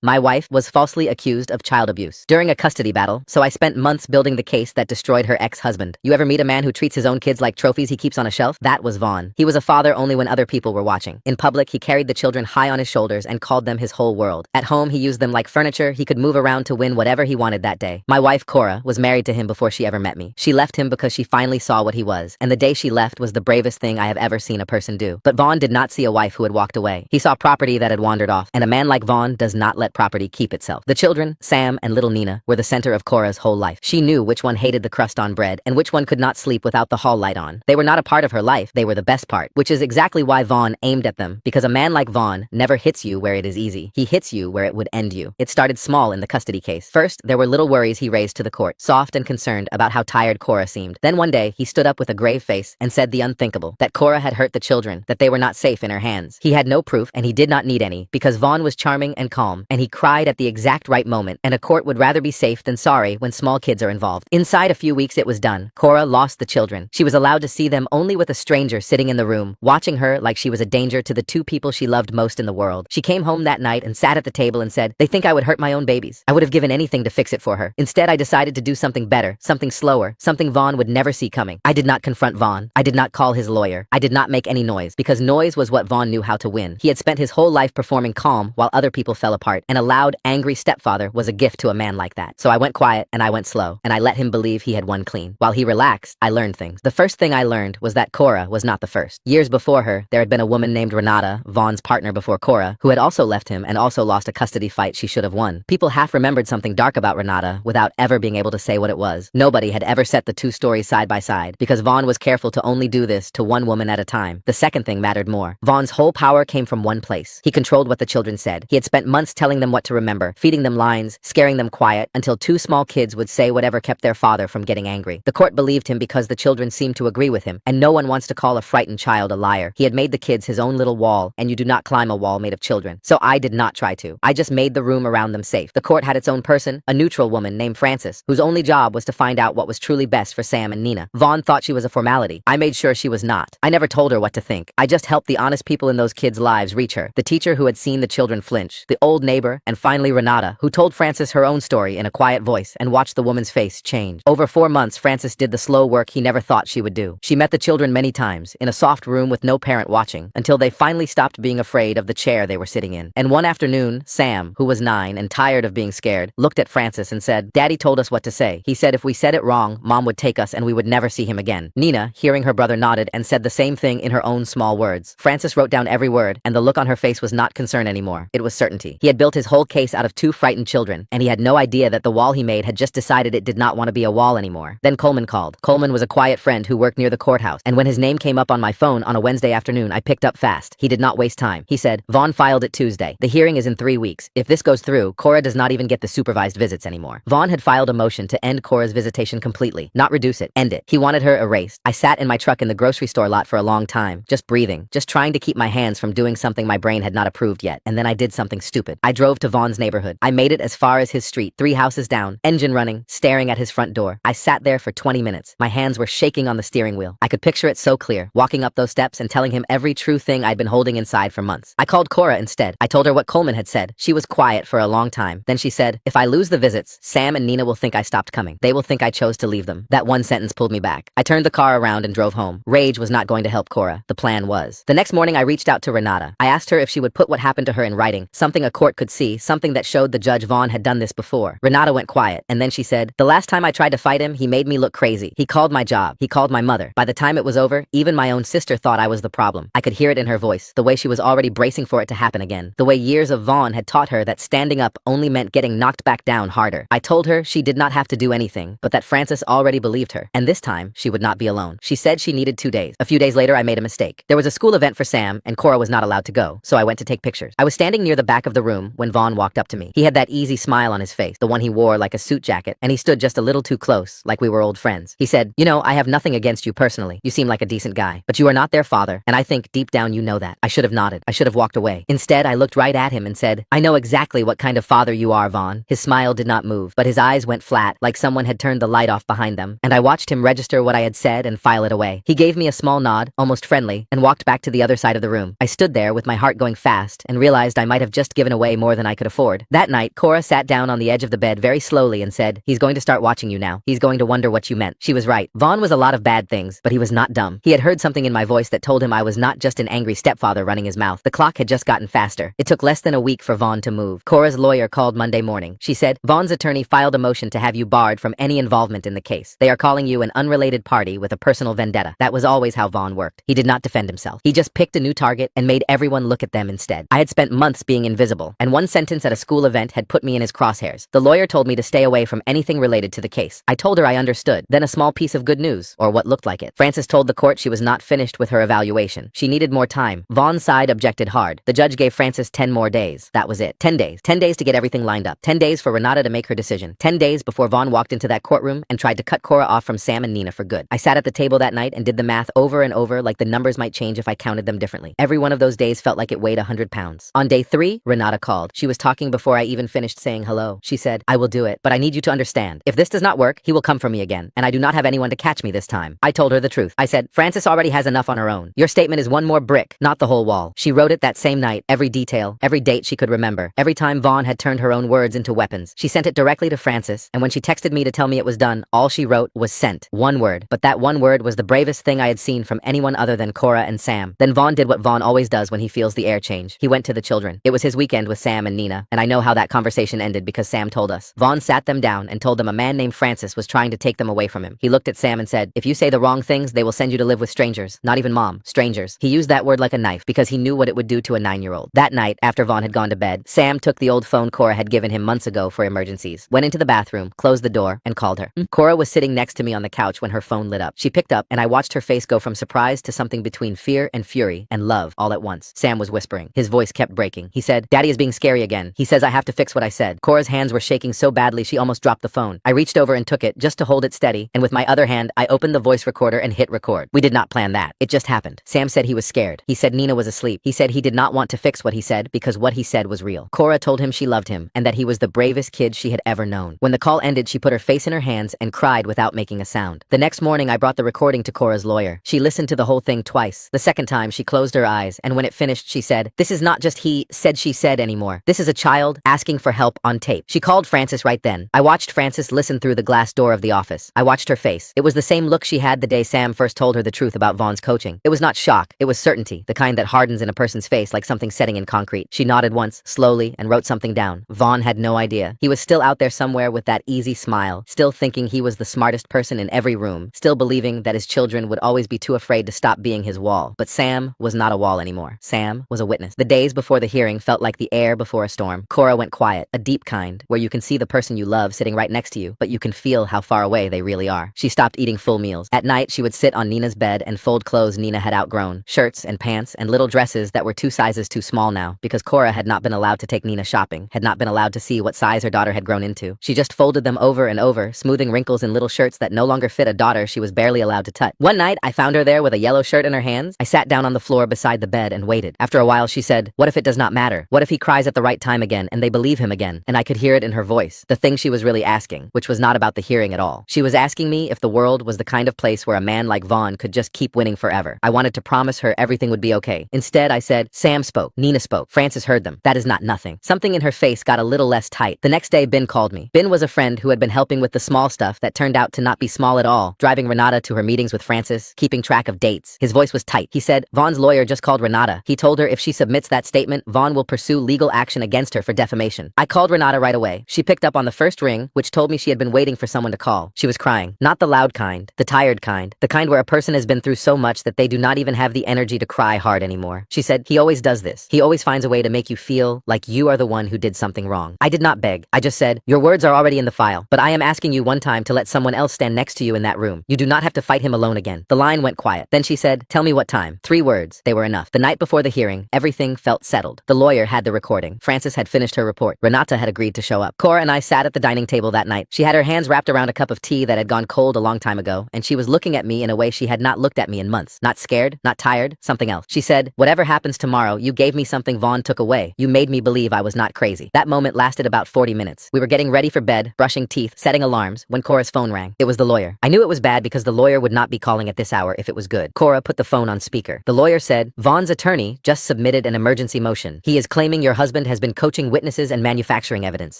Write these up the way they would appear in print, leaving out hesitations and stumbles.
My wife was falsely accused of child abuse during a custody battle, so I spent months building the case that destroyed her ex-husband. You ever meet a man who treats his own kids like trophies he keeps on a shelf? That was Vaughn. He was a father only when other people were watching. In public, he carried the children high on his shoulders and called them his whole world. At home, he used them like furniture. He could move around to win whatever he wanted that day. My wife, Cora, was married to him before she ever met me. She left him because she finally saw what he was, and the day she left was the bravest thing I have ever seen a person do. But Vaughn did not see a wife who had walked away. He saw property that had wandered off, and a man like Vaughn does not let property keep itself. The children, Sam and little Nina, were the center of Cora's whole life. She knew which one hated the crust on bread and which one could not sleep without the hall light on. They were not a part of her life, they were the best part, which is exactly why Vaughn aimed at them, because a man like Vaughn never hits you where it is easy. He hits you where it would end you. It started small in the custody case. First, there were little worries he raised to the court, soft and concerned about how tired Cora seemed. Then one day, he stood up with a grave face and said the unthinkable, that Cora had hurt the children, that they were not safe in her hands. He had no proof, and he did not need any, because Vaughn was charming and calm, and he cried at the exact right moment, and a court would rather be safe than sorry when small kids are involved. Inside a few weeks it was done. Cora lost the children. She was allowed to see them only with a stranger sitting in the room, watching her like she was a danger to the two people she loved most in the world. She came home that night and sat at the table and said, "They think I would hurt my own babies. I would have given anything to fix it for her. Instead, I decided to do something better, something slower, something Vaughn would never see coming. I did not confront Vaughn. I did not call his lawyer. I did not make any noise, because noise was what Vaughn knew how to win. He had spent his whole life performing calm while other people fell apart, and a loud, angry stepfather was a gift to a man like that. So I went quiet and I went slow, and I let him believe he had won clean. While he relaxed, I learned things. The first thing I learned was that Cora was not the first. Years before her, there had been a woman named Renata, Vaughn's partner before Cora, who had also left him and also lost a custody fight she should have won. People half remembered something dark about Renata without ever being able to say what it was. Nobody had ever set the two stories side by side, because Vaughn was careful to only do this to one woman at a time. The second thing mattered more. Vaughn's whole power came from one place. He controlled what the children said. He had spent months telling them what to remember, feeding them lines, scaring them quiet, until two small kids would say whatever kept their father from getting angry. The court believed him because the children seemed to agree with him, and no one wants to call a frightened child a liar. He had made the kids his own little wall, and you do not climb a wall made of children. So I did not try to. I just made the room around them safe. The court had its own person, a neutral woman named Frances, whose only job was to find out what was truly best for Sam and Nina. Vaughn thought she was a formality. I made sure she was not. I never told her what to think. I just helped the honest people in those kids' lives reach her. The teacher who had seen the children flinch, the old neighbor, and finally Renata, who told Frances her own story in a quiet voice and watched the woman's face change. Over 4 months, Frances did the slow work he never thought she would do. She met the children many times, in a soft room with no parent watching, until they finally stopped being afraid of the chair they were sitting in. And one afternoon, Sam, who was 9 and tired of being scared, looked at Frances and said, "Daddy told us what to say. He said if we said it wrong, Mom would take us and we would never see him again." Nina, hearing her brother, nodded and said the same thing in her own small words. Frances wrote down every word, and the look on her face was not concern anymore. It was certainty. He had built his whole case out of 2 frightened children, and he had no idea that the wall he made had just decided it did not want to be a wall anymore. Then Coleman called. Coleman was a quiet friend who worked near the courthouse, and when his name came up on my phone on a Wednesday afternoon, I picked up fast. He did not waste time. He said, "Vaughn filed it Tuesday. The hearing is in 3 weeks. If this goes through, Cora does not even get the supervised visits anymore." Vaughn had filed a motion to end Cora's visitation completely, not reduce it, end it. He wanted her erased. I sat in my truck in the grocery store lot for a long time, just breathing, just trying to keep my hands from doing something my brain had not approved yet, and then I did something stupid. I drove to Vaughn's neighborhood. I made it as far as his street, 3 houses down, engine running, staring at his front door. I sat there for 20 minutes. My hands were shaking on the steering wheel. I could picture it so clear, walking up those steps and telling him every true thing I'd been holding inside for months. I called Cora instead. I told her what Coleman had said. She was quiet for a long time. Then she said, "If I lose the visits, Sam and Nina will think I stopped coming. They will think I chose to leave them." That one sentence pulled me back. I turned the car around and drove home. Rage was not going to help Cora. The plan was. The next morning I reached out to Renata. I asked her if she would put what happened to her in writing, something a court could see, something that showed the judge Vaughn had done this before. Renata went quiet, and then she said, "The last time I tried to fight him, he made me look crazy. He called my job. He called my mother. By the time it was over, even my own sister thought I was the problem." I could hear it in her voice, the way she was already bracing for it to happen again, the way years of Vaughn had taught her that standing up only meant getting knocked back down harder. I told her she did not have to do anything, but that Frances already believed her, and this time she would not be alone. She said she needed 2 days. A few days later, I made a mistake. There was a school event for Sam, and Cora was not allowed to go, so I went to take pictures. I was standing near the back of the room when Vaughn walked up to me. He had that easy smile on his face, the one he wore like a suit jacket, and he stood just a little too close, like we were old friends. He said, "You know, I have nothing against you personally. You seem like a decent guy, but you are not their father, and I think deep down you know that." I should have nodded. I should have walked away. Instead, I looked right at him and said, "I know exactly what kind of father you are, Vaughn." His smile did not move, but his eyes went flat, like someone had turned the light off behind them, and I watched him register what I had said and file it away. He gave me a small nod, almost friendly, and walked back to the other side of the room. I stood there with my heart going fast and realized I might have just given away more more than I could afford. That night, Cora sat down on the edge of the bed very slowly and said, "He's going to start watching you now. He's going to wonder what you meant." She was right. Vaughn was a lot of bad things, but he was not dumb. He had heard something in my voice that told him I was not just an angry stepfather running his mouth. The clock had just gotten faster. It took less than a week for Vaughn to move. Cora's lawyer called Monday morning. She said, "Vaughn's attorney filed a motion to have you barred from any involvement in the case. They are calling you an unrelated party with a personal vendetta." That was always how Vaughn worked. He did not defend himself. He just picked a new target and made everyone look at them instead. I had spent months being invisible, and one sentence at a school event had put me in his crosshairs. The lawyer told me to stay away from anything related to the case. I told her I understood. Then a small piece of good news, or what looked like it. Frances told the court she was not finished with her evaluation. She needed more time. Vaughn's side objected hard. The judge gave Frances 10 more days. That was it. 10 days. 10 days to get everything lined up. 10 days for Renata to make her decision. 10 days before Vaughn walked into that courtroom and tried to cut Cora off from Sam and Nina for good. I sat at the table that night and did the math over and over like the numbers might change if I counted them differently. Every one of those days felt like it weighed 100 pounds. On day 3, Renata called. She was talking before I even finished saying hello. She said, "I will do it, but I need you to understand. If this does not work, he will come for me again, and I do not have anyone to catch me this time." I told her the truth. I said, "Frances already has enough on her own. Your statement is one more brick, not the whole wall." She wrote it that same night, every detail, every date she could remember, every time Vaughn had turned her own words into weapons. She sent it directly to Frances, and when she texted me to tell me it was done, all she wrote was "sent." One word, but that one word was the bravest thing I had seen from anyone other than Cora and Sam. Then Vaughn did what Vaughn always does when he feels the air change. He went to the children. It was his weekend with Sam and Nina, and I know how that conversation ended because Sam told us. Vaughn sat them down and told them a man named Francis was trying to take them away from him. He looked at Sam and said, "If you say the wrong things, they will send you to live with strangers. Not even mom. Strangers." He used that word like a knife because he knew what it would do to a 9-year-old. That night, after Vaughn had gone to bed, Sam took the old phone Cora had given him months ago for emergencies, went into the bathroom, closed the door, and called her. Cora was sitting next to me on the couch when her phone lit up. She picked up, and I watched her face go from surprise to something between fear and fury and love all at once. Sam was whispering. His voice kept breaking. He said, "Daddy is being scary again. He says I have to fix what I said." Cora's hands were shaking so badly she almost dropped the phone. I reached over and took it just to hold it steady, and with my other hand, I opened the voice recorder and hit record. We did not plan that. It just happened. Sam said he was scared. He said Nina was asleep. He said he did not want to fix what he said because what he said was real. Cora told him she loved him and that he was the bravest kid she had ever known. When the call ended, she put her face in her hands and cried without making a sound. The next morning, I brought the recording to Cora's lawyer. She listened to the whole thing twice. The second time, she closed her eyes, and when it finished, she said, "This is not just he said she said anymore. This is a child asking for help on tape." She called Frances right then. I watched Frances listen through the glass door of the office. I watched her face. It was the same look she had the day Sam first told her the truth about Vaughn's coaching. It was not shock. It was certainty, the kind that hardens in a person's face like something setting in concrete. She nodded once, slowly, and wrote something down. Vaughn had no idea. He was still out there somewhere with that easy smile, still thinking he was the smartest person in every room, still believing that his children would always be too afraid to stop being his wall. But Sam was not a wall anymore. Sam was a witness. The days before the hearing felt like the air before a storm. Cora went quiet, a deep kind, where you can see the person you love sitting right next to you, but you can feel how far away they really are. She stopped eating full meals. At night, she would sit on Nina's bed and fold clothes Nina had outgrown, shirts and pants and little dresses that were 2 sizes too small now, because Cora had not been allowed to take Nina shopping, had not been allowed to see what size her daughter had grown into. She just folded them over and over, smoothing wrinkles in little shirts that no longer fit a daughter she was barely allowed to touch. One night, I found her there with a yellow shirt in her hands. I sat down on the floor beside the bed and waited. After a while, she said, "What if it does not matter? What if he cries at the right time again and they believe him again?" And I could hear it in her voice, the thing she was really asking, which was not about the hearing at all. She was asking me if the world was the kind of place where a man like Vaughn could just keep winning forever. I wanted to promise her everything would be okay. Instead, I said, "Sam spoke. Nina spoke. Frances heard them. That is not nothing." Something in her face got a little less tight. The next day, Ben called me. Ben was a friend who had been helping with the small stuff that turned out to not be small at all, driving Renata to her meetings with Frances, keeping track of dates. His voice was tight. He said, "Vaughn's lawyer just called Renata. He told her if she submits that statement, Vaughn will pursue legal action against her for defamation." I called Renata right away. She picked up on the first ring, which told me she had been waiting for someone to call. She was crying. Not the loud kind, the tired kind, the kind where a person has been through so much that they do not even have the energy to cry hard anymore. She said, "He always does this. He always finds a way to make you feel like you are the one who did something wrong." I did not beg. I just said, "Your words are already in the file, but I am asking you one time to let someone else stand next to you in that room. You do not have to fight him alone again." The line went quiet. Then she said, "Tell me what time." 3 words. They were enough. The night before the hearing, everything felt settled. The lawyer had the recording. Frances had finished her report. Renata had agreed to show up. Cora and I sat at the dining table that night. She had her hands wrapped around a cup of tea that had gone cold a long time ago, and she was looking at me in a way she had not looked at me in months. Not scared, not tired, something else. She said, "Whatever happens tomorrow, you gave me something Vaughn took away. You made me believe I was not crazy." That moment lasted about 40 minutes. We were getting ready for bed, brushing teeth, setting alarms, when Cora's phone rang. It was the lawyer. I knew it was bad because the lawyer would not be calling at this hour if it was good. Cora put the phone on speaker. The lawyer said, "Vaughn's attorney just submitted an emergency motion. He is claiming your husband husband has been coaching witnesses and manufacturing evidence.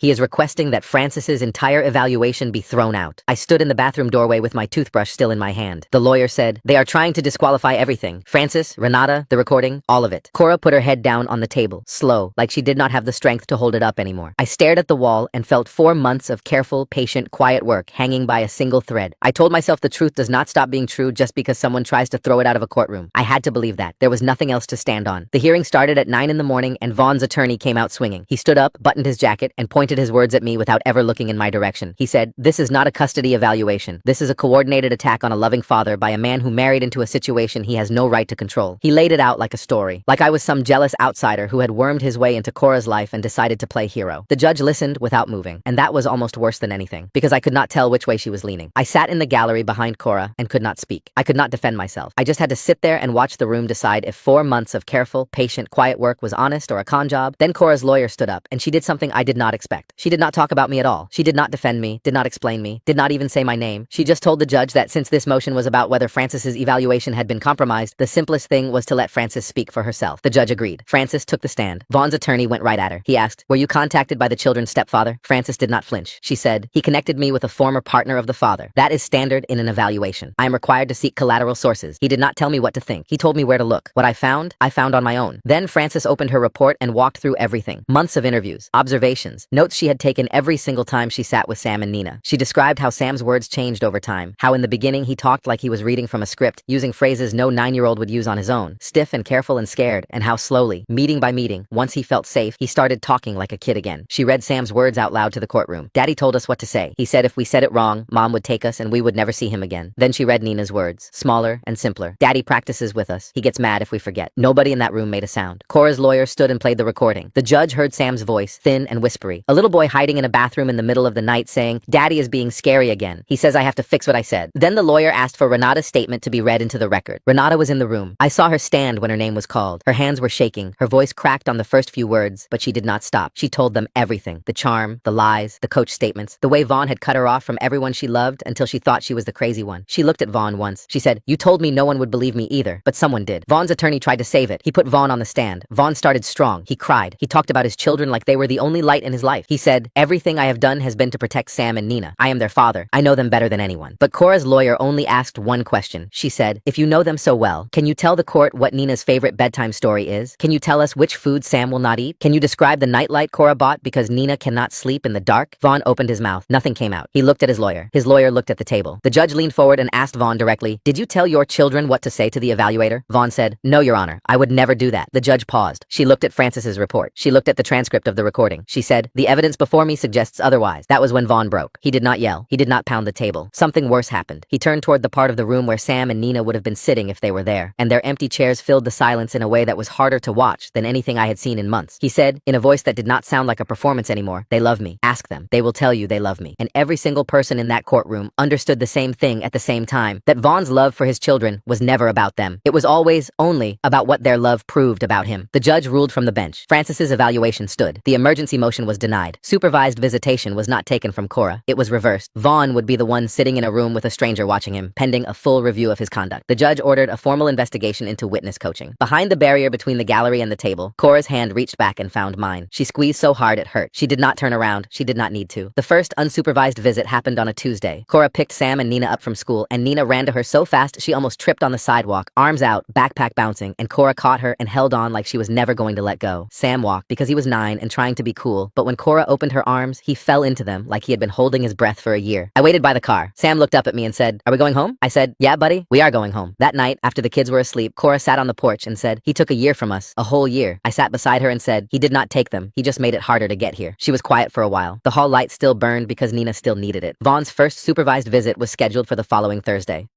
He is requesting that Francis's entire evaluation be thrown out. I stood in the bathroom doorway with my toothbrush still in my hand. The lawyer said, they are trying to disqualify everything. Francis, Renata, the recording, all of it. Cora put her head down on the table, slow, like she did not have the strength to hold it up anymore. I stared at the wall and felt 4 months of careful, patient, quiet work hanging by a single thread. I told myself the truth does not stop being true just because someone tries to throw it out of a courtroom. I had to believe that. There was nothing else to stand on. The hearing started at 9 in the morning and Vaughn's attorney came out swinging. He stood up, buttoned his jacket, and pointed his words at me without ever looking in my direction. He said, this is not a custody evaluation. This is a coordinated attack on a loving father by a man who married into a situation he has no right to control. He laid it out like a story, like I was some jealous outsider who had wormed his way into Cora's life and decided to play hero. The judge listened without moving, and that was almost worse than anything, because I could not tell which way she was leaning. I sat in the gallery behind Cora and could not speak. I could not defend myself. I just had to sit there and watch the room decide if 4 months of careful, patient, quiet work was honest or a con job. Then Cora's lawyer stood up, and she did something I did not expect. She did not talk about me at all. She did not defend me, did not explain me, did not even say my name. She just told the judge that since this motion was about whether Francis's evaluation had been compromised, the simplest thing was to let Francis speak for herself. The judge agreed. Francis took the stand. Vaughn's attorney went right at her. He asked, were you contacted by the children's stepfather? Francis did not flinch. She said, he connected me with a former partner of the father. That is standard in an evaluation. I am required to seek collateral sources. He did not tell me what to think. He told me where to look. What I found on my own. Then Francis opened her report and walked through everything. Months of interviews, observations, notes she had taken every single time she sat with Sam and Nina. She described how Sam's words changed over time, how in the beginning he talked like he was reading from a script, using phrases no 9-year-old would use on his own, stiff and careful and scared, and how slowly, meeting by meeting, once he felt safe, he started talking like a kid again. She read Sam's words out loud to the courtroom. Daddy told us what to say. He said if we said it wrong, Mom would take us and we would never see him again. Then she read Nina's words, smaller and simpler. Daddy practices with us. He gets mad if we forget. Nobody in that room made a sound. Cora's lawyer stood and played the recording. The judge heard Sam's voice, thin and whispery. A little boy hiding in a bathroom in the middle of the night saying, Daddy is being scary again. He says I have to fix what I said. Then the lawyer asked for Renata's statement to be read into the record. Renata was in the room. I saw her stand when her name was called. Her hands were shaking. Her voice cracked on the first few words, but she did not stop. She told them everything. The charm, the lies, the coach statements, the way Vaughn had cut her off from everyone she loved until she thought she was the crazy one. She looked at Vaughn once. She said, you told me no one would believe me either, but someone did. Vaughn's attorney tried to save it. He put Vaughn on the stand. Vaughn started strong. He cried. He talked about his children like they were the only light in his life. He said, everything I have done has been to protect Sam and Nina. I am their father. I know them better than anyone. But Cora's lawyer only asked one question. She said, if you know them so well, can you tell the court what Nina's favorite bedtime story is? Can you tell us which food Sam will not eat? Can you describe the nightlight Cora bought because Nina cannot sleep in the dark? Vaughn opened his mouth. Nothing came out. He looked at his lawyer. His lawyer looked at the table. The judge leaned forward and asked Vaughn directly, did you tell your children what to say to the evaluator? Vaughn said, no, Your Honor. I would never do that. The judge paused. She looked at Francis's report. She looked at the transcript of the recording. She said, the evidence before me suggests otherwise. That was when Vaughn broke. He did not yell. He did not pound the table. Something worse happened. He turned toward the part of the room where Sam and Nina would have been sitting if they were there, and their empty chairs filled the silence in a way that was harder to watch than anything I had seen in months. He said, in a voice that did not sound like a performance anymore, they love me. Ask them. They will tell you they love me. And every single person in that courtroom understood the same thing at the same time, that Vaughn's love for his children was never about them. It was always only about what their love proved about him. The judge ruled from the bench. Francis's evaluation stood. The emergency motion was denied. Supervised visitation was not taken from Cora. It was reversed. Vaughn would be the one sitting in a room with a stranger watching him, pending a full review of his conduct. The judge ordered a formal investigation into witness coaching. Behind the barrier between the gallery and the table, Cora's hand reached back and found mine. She squeezed so hard it hurt. She did not turn around. She did not need to. The first unsupervised visit happened on a Tuesday. Cora picked Sam and Nina up from school, and Nina ran to her so fast she almost tripped on the sidewalk, arms out, backpack bouncing, and Cora caught her and held on like she was never going to let go. Sam walked because he was 9 and trying to be cool, but when Cora opened her arms, he fell into them like he had been holding his breath for a year. I waited by the car. Sam looked up at me and said, are we going home? I said, yeah, buddy, we are going home. That night, after the kids were asleep, Cora sat on the porch and said, he took a year from us, a whole year. I sat beside her and said, he did not take them. He just made it harder to get here. She was quiet for a while. The hall light still burned because Nina still needed it. Vaughn's first supervised visit was scheduled for the following Thursday.